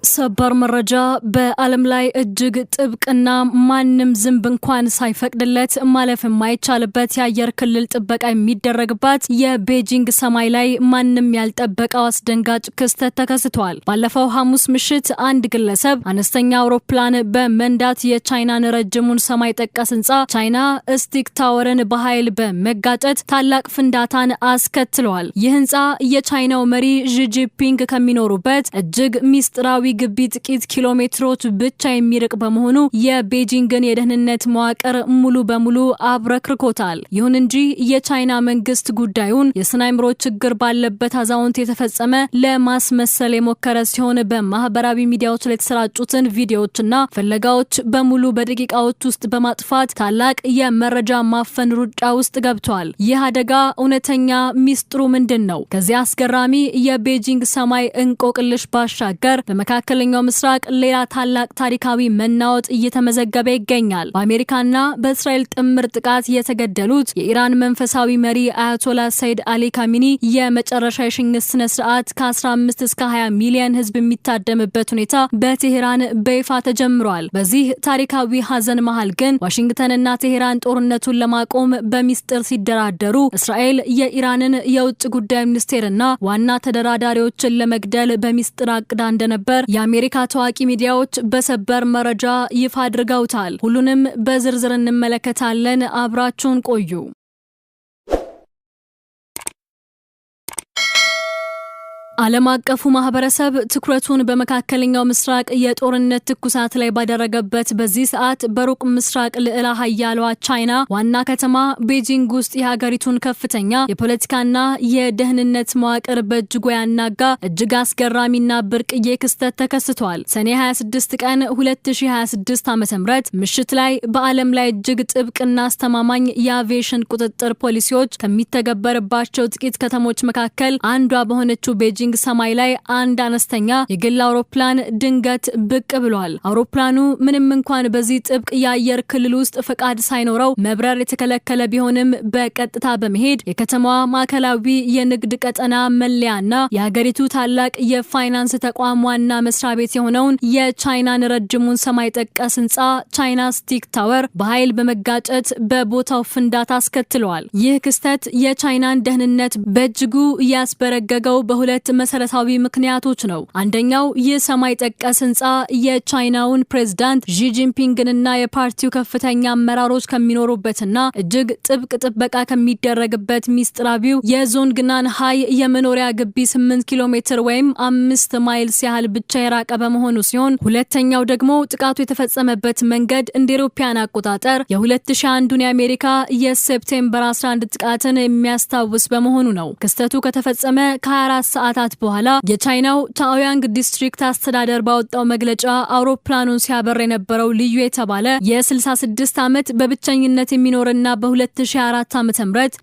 ሰበር መረጃ በዓለም ላይ እጅግ ጥብቅና ማንም ዝንብ እንኳን ሳይፈቅድለት ማለፍ የማይቻልበት የአየር ክልል ጥበቃ የሚደረግባት የቤጂንግ ሰማይ ላይ ማንም ያልጠበቀው አስደንጋጭ ክስተት ተከስቷል። ባለፈው ሐሙስ ምሽት አንድ ግለሰብ አነስተኛ አውሮፕላን በመንዳት የቻይናን ረጅሙን ሰማይ ጠቀስ ህንጻ ቻይና ስቲክ ታወርን በኃይል በመጋጨት ታላቅ ፍንዳታን አስከትሏል። ይህ ህንጻ የቻይናው መሪ ዢ ጂንፒንግ ከሚኖሩበት እጅግ ሚስጥራዊ ግቢ ጥቂት ኪሎሜትሮች ብቻ የሚርቅ በመሆኑ የቤጂንግን የደህንነት መዋቅር ሙሉ በሙሉ አብረክርኮታል። ይሁን እንጂ የቻይና መንግስት ጉዳዩን የስናይምሮ ችግር ባለበት አዛውንት የተፈጸመ ለማስመሰል የሞከረ ሲሆን በማህበራዊ ሚዲያዎች ላይ የተሰራጩትን ቪዲዮዎችና ፍለጋዎች በሙሉ በደቂቃዎች ውስጥ በማጥፋት ታላቅ የመረጃ ማፈን ሩጫ ውስጥ ገብቷል። ይህ አደጋ እውነተኛ ሚስጥሩ ምንድነው? ከዚህ አስገራሚ የቤጂንግ ሰማይ እንቆቅልሽ ባሻገር በመካከለኛው ምስራቅ ሌላ ታላቅ ታሪካዊ መናወጥ እየተመዘገበ ይገኛል። በአሜሪካና በእስራኤል ጥምር ጥቃት የተገደሉት የኢራን መንፈሳዊ መሪ አያቶላ ሰይድ አሊ ካሚኒ የመጨረሻ የሽኝት ስነ ስርዓት ከ15 እስከ 20 ሚሊዮን ህዝብ የሚታደምበት ሁኔታ በቴሄራን በይፋ ተጀምሯል። በዚህ ታሪካዊ ሀዘን መሃል ግን ዋሽንግተንና ቴሄራን ጦርነቱን ለማቆም በሚስጥር ሲደራደሩ እስራኤል የኢራንን የውጭ ጉዳይ ሚኒስቴርና ዋና ተደራዳሪዎችን ለመግደል በሚስጥር አቅዳ እንደነበር የአሜሪካ ታዋቂ ሚዲያዎች በሰበር መረጃ ይፋ አድርገውታል። ሁሉንም በዝርዝር እንመለከታለን። አብራችሁን ቆዩ። ዓለም አቀፉ ማህበረሰብ ትኩረቱን በመካከለኛው ምስራቅ የጦርነት ትኩሳት ላይ ባደረገበት በዚህ ሰዓት በሩቅ ምስራቅ ልዕለ ኃያሏ ቻይና ዋና ከተማ ቤጂንግ ውስጥ የሀገሪቱን ከፍተኛ የፖለቲካና የደህንነት መዋቅር በእጅጉ ያናጋ እጅግ አስገራሚና ብርቅዬ ክስተት ተከስቷል። ሰኔ 26 ቀን 2026 ዓ.ም ምሽት ላይ በዓለም ላይ እጅግ ጥብቅና አስተማማኝ የአቪዬሽን ቁጥጥር ፖሊሲዎች ከሚተገበርባቸው ጥቂት ከተሞች መካከል አንዷ በሆነችው ቤጂንግ ሰማይ ላይ አንድ አነስተኛ የግል አውሮፕላን ድንገት ብቅ ብሏል። አውሮፕላኑ ምንም እንኳን በዚህ ጥብቅ የአየር ክልል ውስጥ ፈቃድ ሳይኖረው መብረር የተከለከለ ቢሆንም በቀጥታ በመሄድ የከተማዋ ማዕከላዊ የንግድ ቀጠና መለያና የሀገሪቱ ታላቅ የፋይናንስ ተቋም ዋና መስሪያ ቤት የሆነውን የቻይናን ረጅሙን ሰማይ ጠቀስ ህንጻ ቻይና ስቲክ ታወር በኃይል በመጋጨት በቦታው ፍንዳታ አስከትሏል። ይህ ክስተት የቻይናን ደህንነት በእጅጉ ያስበረገገው በሁለት መሰረታዊ ምክንያቶች ነው። አንደኛው የሰማይ ጠቀስ ህንጻ የቻይናውን ፕሬዝዳንት ዢ ጂንፒንግንና የፓርቲው ከፍተኛ አመራሮች ከሚኖሩበትና እጅግ ጥብቅ ጥበቃ ከሚደረግበት ሚስጥራዊው የዞንግናን ሃይ የመኖሪያ ግቢ 8 ኪሎ ሜትር ወይም 5 ማይልስ ያህል ብቻ የራቀ በመሆኑ ሲሆን፣ ሁለተኛው ደግሞ ጥቃቱ የተፈጸመበት መንገድ እንደ አውሮፓውያን አቆጣጠር የ2001ን የአሜሪካ የሴፕቴምበር 11 ጥቃትን የሚያስታውስ በመሆኑ ነው። ክስተቱ ከተፈጸመ ከ24 ሰዓታት በኋላ የቻይናው ታኦያንግ ዲስትሪክት አስተዳደር ባወጣው መግለጫ አውሮፕላኑን ሲያበር የነበረው ልዩ የተባለ የ66 ዓመት በብቸኝነት የሚኖርና በ2004 ዓ.ም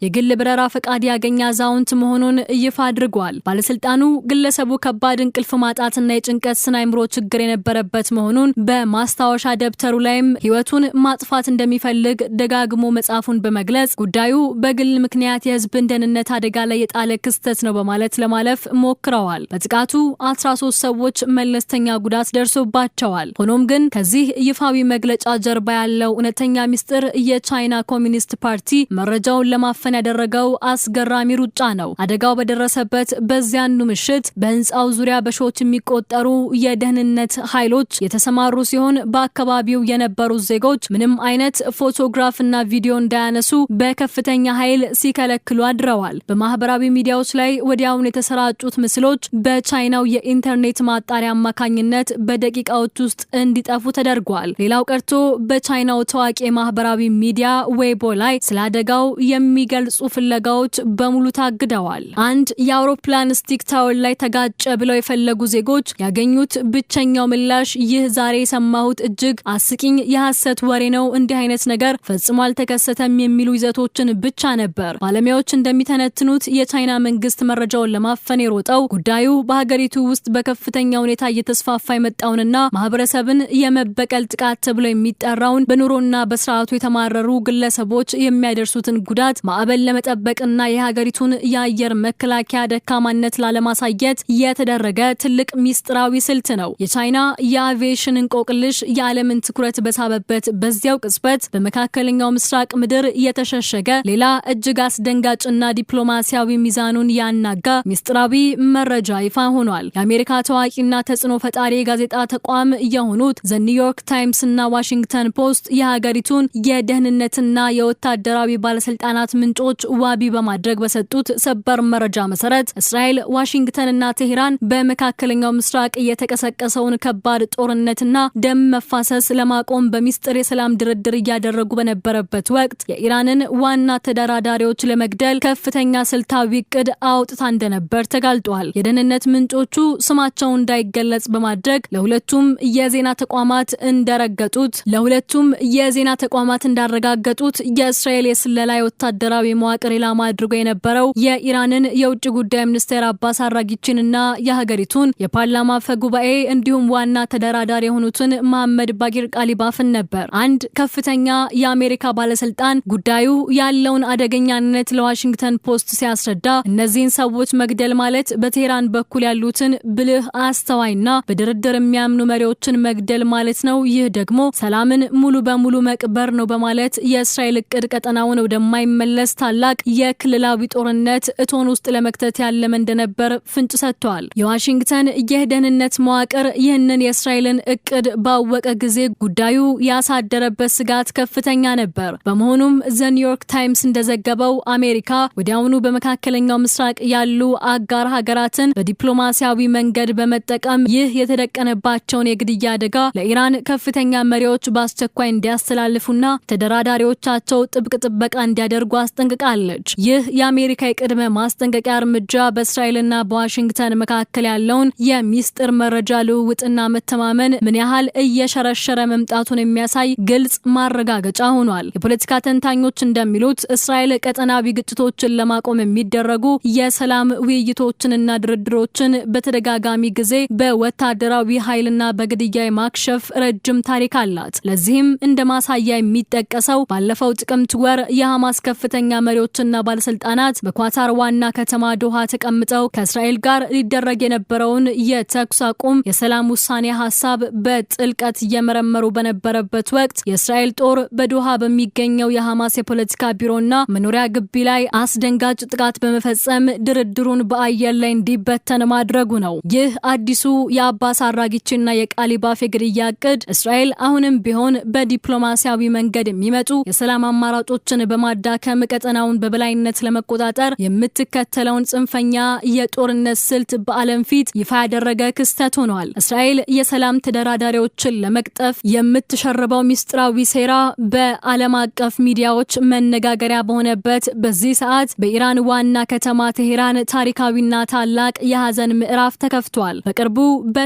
የግል በረራ ፈቃድ ያገኘ አዛውንት መሆኑን ይፋ አድርጓል። ባለስልጣኑ ግለሰቡ ከባድ እንቅልፍ ማጣትና የጭንቀት ስናይምሮ ችግር የነበረበት መሆኑን በማስታወሻ ደብተሩ ላይም ህይወቱን ማጥፋት እንደሚፈልግ ደጋግሞ መጻፉን በመግለጽ ጉዳዩ በግል ምክንያት የህዝብን ደህንነት አደጋ ላይ የጣለ ክስተት ነው በማለት ለማለፍ ሞክረዋል። በጥቃቱ 13 ሰዎች መለስተኛ ጉዳት ደርሶባቸዋል። ሆኖም ግን ከዚህ ይፋዊ መግለጫ ጀርባ ያለው እውነተኛ ሚስጥር የቻይና ኮሚኒስት ፓርቲ መረጃውን ለማፈን ያደረገው አስገራሚ ሩጫ ነው። አደጋው በደረሰበት በዚያኑ ምሽት በህንጻው ዙሪያ በሺዎች የሚቆጠሩ የደህንነት ኃይሎች የተሰማሩ ሲሆን በአካባቢው የነበሩ ዜጎች ምንም አይነት ፎቶግራፍና ቪዲዮ እንዳያነሱ በከፍተኛ ኃይል ሲከለክሉ አድረዋል። በማህበራዊ ሚዲያዎች ላይ ወዲያውን የተሰራጩት ምስሎች በቻይናው የኢንተርኔት ማጣሪያ አማካኝነት በደቂቃዎች ውስጥ እንዲጠፉ ተደርጓል። ሌላው ቀርቶ በቻይናው ታዋቂ ማህበራዊ ሚዲያ ዌይቦ ላይ ስለ አደጋው የሚገልጹ ፍለጋዎች በሙሉ ታግደዋል። አንድ የአውሮፕላን ስቲክ ታወር ላይ ተጋጨ ብለው የፈለጉ ዜጎች ያገኙት ብቸኛው ምላሽ ይህ ዛሬ የሰማሁት እጅግ አስቂኝ የሐሰት ወሬ ነው፣ እንዲህ አይነት ነገር ፈጽሞ አልተከሰተም የሚሉ ይዘቶችን ብቻ ነበር። ባለሙያዎች እንደሚተነትኑት የቻይና መንግስት መረጃውን ለማፈን የሮጠው አውጠው ጉዳዩ በሀገሪቱ ውስጥ በከፍተኛ ሁኔታ እየተስፋፋ የመጣውንና ማህበረሰብን የመበቀል ጥቃት ተብሎ የሚጠራውን በኑሮና በስርዓቱ የተማረሩ ግለሰቦች የሚያደርሱትን ጉዳት ማዕበል ለመጠበቅና የሀገሪቱን የአየር መከላከያ ደካማነት ላለማሳየት የተደረገ ትልቅ ሚስጥራዊ ስልት ነው። የቻይና የአቪዬሽን እንቆቅልሽ የዓለምን ትኩረት በሳበበት በዚያው ቅጽበት በመካከለኛው ምስራቅ ምድር የተሸሸገ ሌላ እጅግ አስደንጋጭና ዲፕሎማሲያዊ ሚዛኑን ያናጋ ሚስጥራዊ መረጃ ይፋ ሆኗል። የአሜሪካ ታዋቂና ተጽዕኖ ፈጣሪ ጋዜጣ ተቋም የሆኑት ዘ ኒውዮርክ ታይምስ እና ዋሽንግተን ፖስት የሀገሪቱን የደህንነትና የወታደራዊ ባለስልጣናት ምንጮች ዋቢ በማድረግ በሰጡት ሰበር መረጃ መሰረት እስራኤል፣ ዋሽንግተንና ቴህራን በመካከለኛው ምስራቅ የተቀሰቀሰውን ከባድ ጦርነትና ደም መፋሰስ ለማቆም በሚስጥር የሰላም ድርድር እያደረጉ በነበረበት ወቅት የኢራንን ዋና ተደራዳሪዎች ለመግደል ከፍተኛ ስልታዊ እቅድ አውጥታ እንደነበር ተጋልጧል። የደህንነት ምንጮቹ ስማቸው እንዳይገለጽ በማድረግ ለሁለቱም የዜና ተቋማት እንዳረጋገጡት የእስራኤል የስለላ ወታደራዊ መዋቅር ኢላማ አድርጎ የነበረው የኢራንን የውጭ ጉዳይ ሚኒስቴር አባስ አራጊቺንና የሀገሪቱን የፓርላማ አፈ ጉባኤ እንዲሁም ዋና ተደራዳሪ የሆኑትን መሐመድ ባጊር ቃሊባፍን ነበር። አንድ ከፍተኛ የአሜሪካ ባለስልጣን ጉዳዩ ያለውን አደገኛነት ለዋሽንግተን ፖስት ሲያስረዳ እነዚህን ሰዎች መግደል ማለት በቴህራን በኩል ያሉትን ብልህ አስተዋይና በድርድር የሚያምኑ መሪዎችን መግደል ማለት ነው። ይህ ደግሞ ሰላምን ሙሉ በሙሉ መቅበር ነው በማለት የእስራኤል እቅድ ቀጠናውን ወደማይመለስ ታላቅ የክልላዊ ጦርነት እቶን ውስጥ ለመክተት ያለመ እንደነበር ፍንጭ ሰጥቷል። የዋሽንግተን የደህንነት መዋቅር ይህንን የእስራኤልን እቅድ ባወቀ ጊዜ ጉዳዩ ያሳደረበት ስጋት ከፍተኛ ነበር። በመሆኑም ዘ ኒውዮርክ ታይምስ እንደዘገበው አሜሪካ ወዲያውኑ በመካከለኛው ምስራቅ ያሉ አጋር ሀገራትን በዲፕሎማሲያዊ መንገድ በመጠቀም ይህ የተደቀነባቸውን የግድያ አደጋ ለኢራን ከፍተኛ መሪዎች በአስቸኳይ እንዲያስተላልፉና ተደራዳሪዎቻቸው ጥብቅ ጥበቃ እንዲያደርጉ አስጠንቅቃለች። ይህ የአሜሪካ የቅድመ ማስጠንቀቂያ እርምጃ በእስራኤልና በዋሽንግተን መካከል ያለውን የሚስጥር መረጃ ልውውጥና መተማመን ምን ያህል እየሸረሸረ መምጣቱን የሚያሳይ ግልጽ ማረጋገጫ ሆኗል። የፖለቲካ ተንታኞች እንደሚሉት እስራኤል ቀጠናዊ ግጭቶችን ለማቆም የሚደረጉ የሰላም ውይይቶችንና ድርድሮችን በተደጋጋሚ ጊዜ በወታደራዊ ኃይልና በግድያ ማክሸፍ ረጅም ታሪክ አላት። ለዚህም እንደ ማሳያ የሚጠቀሰው ባለፈው ጥቅምት ወር የሐማስ ከፍተኛ መሪዎችና ባለስልጣናት በኳታር ዋና ከተማ ዶሃ ተቀምጠው ከእስራኤል ጋር ሊደረግ የነበረውን የተኩስ አቁም የሰላም ውሳኔ ሀሳብ በጥልቀት እየመረመሩ በነበረበት ወቅት የእስራኤል ጦር በዶሃ በሚገኘው የሐማስ የፖለቲካ ቢሮና መኖሪያ ግቢ ላይ አስደንጋጭ ጥቃት በመፈጸም ድርድሩን በአየር ላይ እንዲበተን ማድረጉ ነው። ይህ አዲሱ የአባስ አራጊቺና የቃሊባፍ የግድያ እቅድ እስራኤል አሁንም ቢሆን በዲፕሎማሲያዊ መንገድ የሚመጡ የሰላም አማራጮችን በማዳከም ቀጠናውን በበላይነት ለመቆጣጠር የምትከተለውን ጽንፈኛ የጦርነት ስልት በዓለም ፊት ይፋ ያደረገ ክስተት ሆኗል። እስራኤል የሰላም ተደራዳሪዎችን ለመቅጠፍ የምትሸርበው ሚስጥራዊ ሴራ በዓለም አቀፍ ሚዲያዎች መነጋገሪያ በሆነበት በዚህ ሰዓት በኢራን ዋና ከተማ ቴህራን ታሪካዊና ታላቅ የሐዘን ምዕራፍ ተከፍቷል። በቅርቡ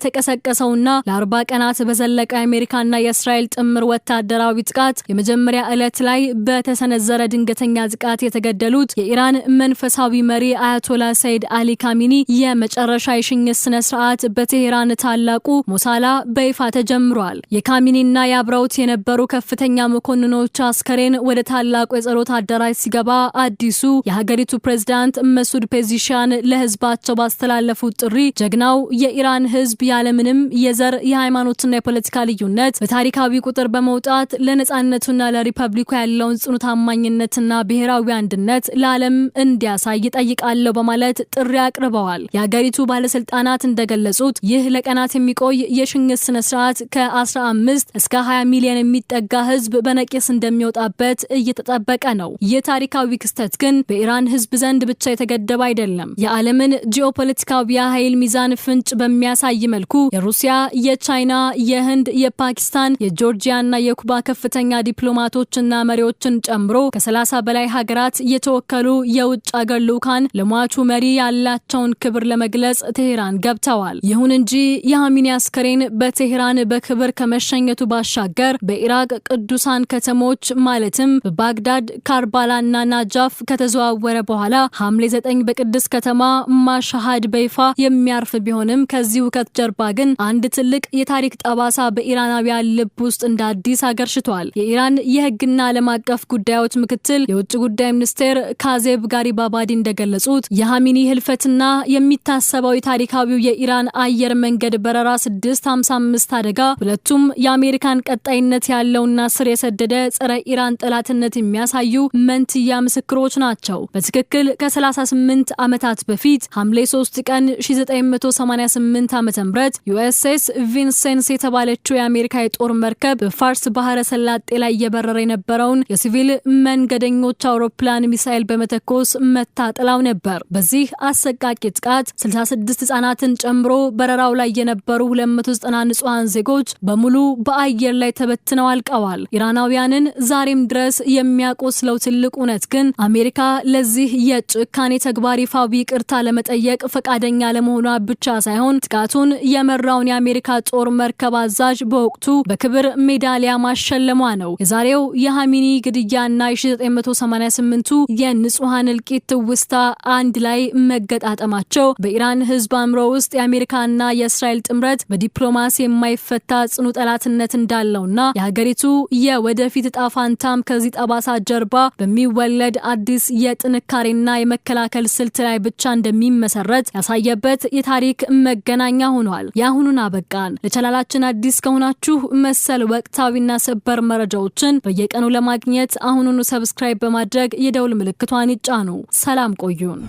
በተቀሰቀሰውና ለ40 ቀናት በዘለቀ የአሜሪካና የእስራኤል ጥምር ወታደራዊ ጥቃት የመጀመሪያ ዕለት ላይ በተሰነዘረ ድንገተኛ ጥቃት የተገደሉት የኢራን መንፈሳዊ መሪ አያቶላ ሰይድ አሊ ካሚኒ የመጨረሻ የሽኝት ስነ ስርዓት በቴህራን ታላቁ ሞሳላ በይፋ ተጀምሯል። የካሚኒና ያብረውት የነበሩ ከፍተኛ መኮንኖች አስከሬን ወደ ታላቁ የጸሎት አዳራሽ ሲገባ አዲሱ የሀገሪቱ ፕሬዝዳንት መሱድ ፔዚሻን ለህዝባቸው ባስተላለፉት ጥሪ ጀግናው የኢራን ህዝብ ያለምንም የዘር የሃይማኖትና የፖለቲካ ልዩነት በታሪካዊ ቁጥር በመውጣት ለነጻነቱና ለሪፐብሊኩ ያለውን ጽኑ ታማኝነትና ብሔራዊ አንድነት ለዓለም እንዲያሳይ ጠይቃለሁ በማለት ጥሪ አቅርበዋል። የሀገሪቱ ባለስልጣናት እንደገለጹት ይህ ለቀናት የሚቆይ የሽኝት ስነ ስርዓት ከ15 እስከ 20 ሚሊዮን የሚጠጋ ህዝብ በነቂስ እንደሚወጣበት እየተጠበቀ ነው። ይህ ታሪካዊ ክስተት ግን በኢራን ህዝብ ዘንድ ብቻ የተገደበ አይደለም። የዓለምን ጂኦፖለቲካዊ ኃይል ሚዛን ፍንጭ በሚያሳይ መልኩ የሩሲያ፣ የቻይና፣ የህንድ፣ የፓኪስታን፣ የጆርጂያና የኩባ ከፍተኛ ዲፕሎማቶችና መሪዎችን ጨምሮ ከ30 በላይ ሀገራት የተወከሉ የውጭ አገር ልዑካን ለሟቹ መሪ ያላቸውን ክብር ለመግለጽ ቴህራን ገብተዋል። ይሁን እንጂ የኻሜኒ አስከሬን በቴህራን በክብር ከመሸኘቱ ባሻገር በኢራቅ ቅዱሳን ከተሞች ማለትም በባግዳድ፣ ካርባላና ናጃፍ ከተዘዋወረ በኋላ ሐምሌ 9 በቅድስት ከተማ ማሻሃድ በይፋ የሚያርፍ ቢሆንም ከዚህ ውከት ጀርባ ግን አንድ ትልቅ የታሪክ ጠባሳ በኢራናውያን ልብ ውስጥ እንደ አዲስ አገርሽቷል። የኢራን የህግና ዓለም አቀፍ ጉዳዮች ምክትል የውጭ ጉዳይ ሚኒስቴር ካዜብ ጋሪባባዲ እንደገለጹት የሃሚኒ ህልፈትና የሚታሰበው የታሪካዊው የኢራን አየር መንገድ በረራ 655 አደጋ ሁለቱም የአሜሪካን ቀጣይነት ያለውና ስር የሰደደ ጸረ ኢራን ጠላትነት የሚያሳዩ መንትያ ምስክሮች ናቸው። በትክክል ከ38 ዓመታት በፊት ሐምሌ 3 ቀን 1988 ዓ.ም ዩኤስኤስ ቪንሴንስ የተባለችው የአሜሪካ የጦር መርከብ በፋርስ ባህረ ሰላጤ ላይ እየበረረ የነበረውን የሲቪል መንገደኞች አውሮፕላን ሚሳኤል በመተኮስ መታጠላው ነበር። በዚህ አሰቃቂ ጥቃት 66 ህጻናትን ጨምሮ በረራው ላይ የነበሩ 290 ንጹሃን ዜጎች በሙሉ በአየር ላይ ተበትነው አልቀዋል። ኢራናውያንን ዛሬም ድረስ የሚያቆስለው ትልቅ እውነት ግን አሜሪካ ለዚህ የጭካኔ ተግባር ይፋዊ ይቅርታ ለመጠየቅ ፈቃደኛ ለመሆኗ ብቻ ሳይሆን ጥቃቱን የመራውን የአሜሪካ ጦር መርከብ አዛዥ በወቅቱ በክብር ሜዳሊያ ማሸለሟ ነው። የዛሬው የሃሚኒ ግድያና የ1988ቱ የንጹሃን እልቂት ውስታ አንድ ላይ መገጣጠማቸው በኢራን ህዝብ አእምሮ ውስጥ የአሜሪካና የእስራኤል ጥምረት በዲፕሎማሲ የማይፈታ ጽኑ ጠላትነት እንዳለውና የሀገሪቱ የወደፊት ዕጣ ፈንታም ከዚህ ጠባሳ ጀርባ በሚወለድ አዲስ የጥንካሬና የመከላከል ስልት ላይ ብቻ እንደሚመሰረት ያሳየበት የታሪክ መገናኛ ሆኗል። ያሁኑን አበቃን። ለቻናላችን አዲስ ከሆናችሁ መሰል ወቅታዊና ሰበር መረጃዎችን በየቀኑ ለማግኘት አሁኑኑ ሰብስክራይብ በማድረግ የደውል ምልክቷን ይጫኑ። ሰላም ቆዩን።